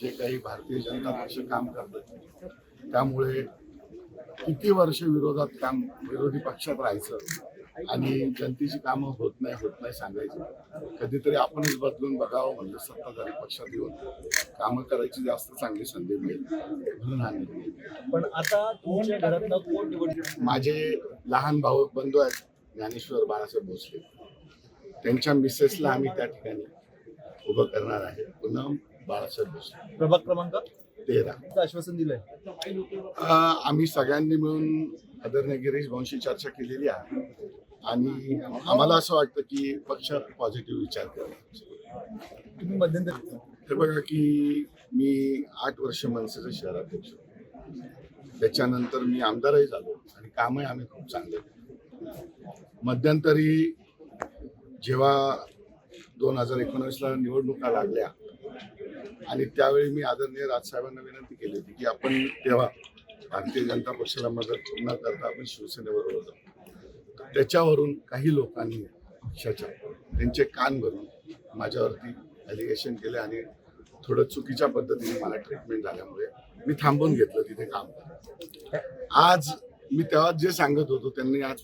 जे काही भारतीय जनता पक्ष काम करतं त्यामुळे किती वर्ष विरोधी पक्षात राहायचं आणि जनतेची कामं होत नाही सांगायचं. कधीतरी आपणच बदलून बघावं म्हणलं, सत्ताधारी पक्षात येऊन कामं करायची जास्त चांगली संधी मिळेल म्हणून हा निर्णय. पण आता तुमच्या घरातनं कोण निवडणूक? माझे लहान भाऊ बंधू आहेत ज्ञानेश्वर बाळासाहेब भोसले, त्यांच्या मिसेसला आम्ही त्या ठिकाणी उभं करणार आहे. पूनम बाळासाहेब भोसले, प्रभाग क्रमांक 13. आश्वासन दिलंय. आम्ही सगळ्यांनी मिळून आदरणीय गिरीश भाऊंशी चर्चा केलेली आहे आणि आम्हाला असं वाटतं की पक्ष पॉझिटिव्ह विचार करेल. तुम्ही मध्यंतरी हे बघा की मी 8 वर्ष मनसेचा शहराध्यक्ष, त्याच्यानंतर मी आमदारही झालो आणि कामही आम्ही खूप चांगले केले. मध्यंतरी जेव्हा 2019ला निवडणुका लागल्या आणि त्यावेळी मी आदरणीय राजसाहेबांना विनंती केली होती की आपण तेव्हा भारतीय जनता पक्षाला मदत न करता आपण शिवसेनेबरोबर जाऊ. त्याच्यावरून काही लोकांनी पक्षाच्या त्यांचे कान भरून माझ्यावरती ॲलिगेशन केले आणि थोडं चुकीच्या पद्धतीने मला ट्रीटमेंट झाल्यामुळे मी थांबून घेतलं तिथे काम करायचं. आज मी तेव्हा जे सांगत होतो त्यांनी आज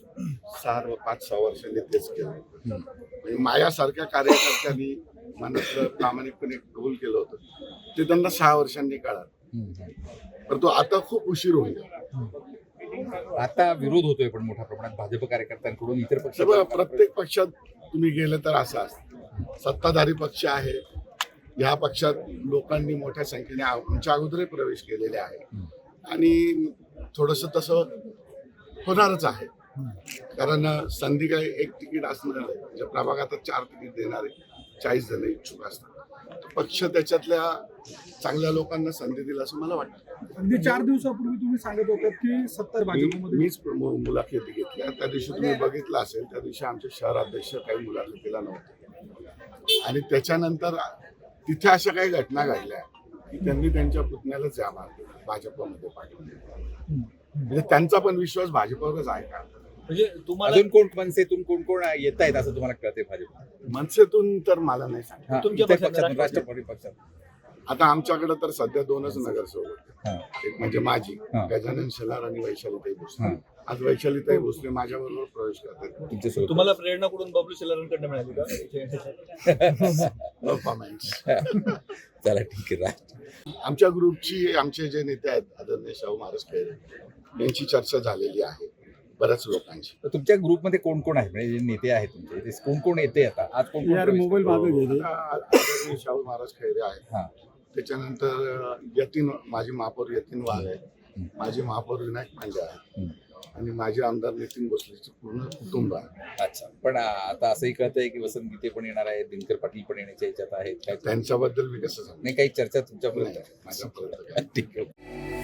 5-6 वर्षांनी तेच केलं. म्हणजे माझ्यासारख्या कार्यकर्त्यांनी मनातलं प्रामाणिकपणे कबूल केलं होतं ते त्यांना 6 वर्षांनी कळालं, परंतु आता खूप उशीर होईल. आता विरोध होतोय पण मोठ्या प्रमाणात भाजप कार्यकर्त्यांकडून इतर पक्ष. प्रत्येक पक्षात तुम्ही गेलं तर असं असतं. सत्ताधारी पक्ष आहे, या पक्षात लोकांनी मोठ्या संख्येने आमच्या अगोदरही प्रवेश केलेले आहे आणि थोडंसं तसं होणारच आहे. कारण संधी काही एक तिकीट असणार आहे, ज्या प्रभागात 4 तिकीट देणारे 40 जण इच्छुक असतात. पक्ष त्याच्यातल्या चांगल्या लोकांना संधी दिला असं मला वाटतं. अगदी 4 दिवसापूर्वी तुम्ही सांगत होतात की सत्तर भाजपमध्ये मीच मुलाखती घेतल्या. त्या दिवशी तुम्ही बघितलं असेल, त्या दिवशी आमचे शहराध्यक्ष काही मुलाखतीला नव्हते आणि त्याच्यानंतर तिथे अशा काही घटना घडल्या की त्यांनी त्यांच्या पुतण्यालाच या भाजपमध्ये पाठवले. म्हणजे त्यांचा पण विश्वास भाजपवरच आहे का? म्हणजे तुम्हाला अजून कोण मनसेतून कोण येत आहेत असं तुम्हाला कळते भाजप? मनसेतून तर मला नाही सांगत. तुमच्या इतर पक्षात पक्षात राष्ट्रवादी पक्षात आता आमच्याकडे तर सध्या 2च नगरसेवक आहेत. एक म्हणजे माझी हा. गजानन शेलार आणि वैशालीताई भोसले. हा. आज वैशालीताई भोसले माझ्याबरोबर प्रवेश करतात. तुमच्यासोबत. तुम्हाला प्रेरणा कुठून बबलू शेलारांकडनं मिळाली का? No comments. चला ठीक आहे. आमच्या ग्रुपची आमचे जे नेते आहेत आदरणीय शाहू महाराज खैरे यांची चर्चा झालेली आहे बऱ्याच लोकांची. तर तुमच्या ग्रुपमध्ये कोण कोण आहे, म्हणजे जे नेते आहेत तुमचे ते कोण येते आता? आज कोण यार मोबाईल मागे गेले. आदरणीय शाहू महाराज खैरे आहेत. हा. त्याच्यानंतर यतीन माझे महापौर यतीन वाघ आहेत, माझे महापौर विनायक पांडे आहेत आणि माझे आमदार नितीन भोसलेचे पूर्ण कुटुंब आहे. अच्छा. पण आता असंही कळतंय की वसंत गीते पण येणार आहेत, दिनकर पाटील पण येण्याच्या याच्यात आहेत. काय त्यांच्याबद्दल मी कसं सांगू? नाही काही चर्चा तुमच्यापर्यंत? माझ्यापर्यंत काय. ठीक आहे.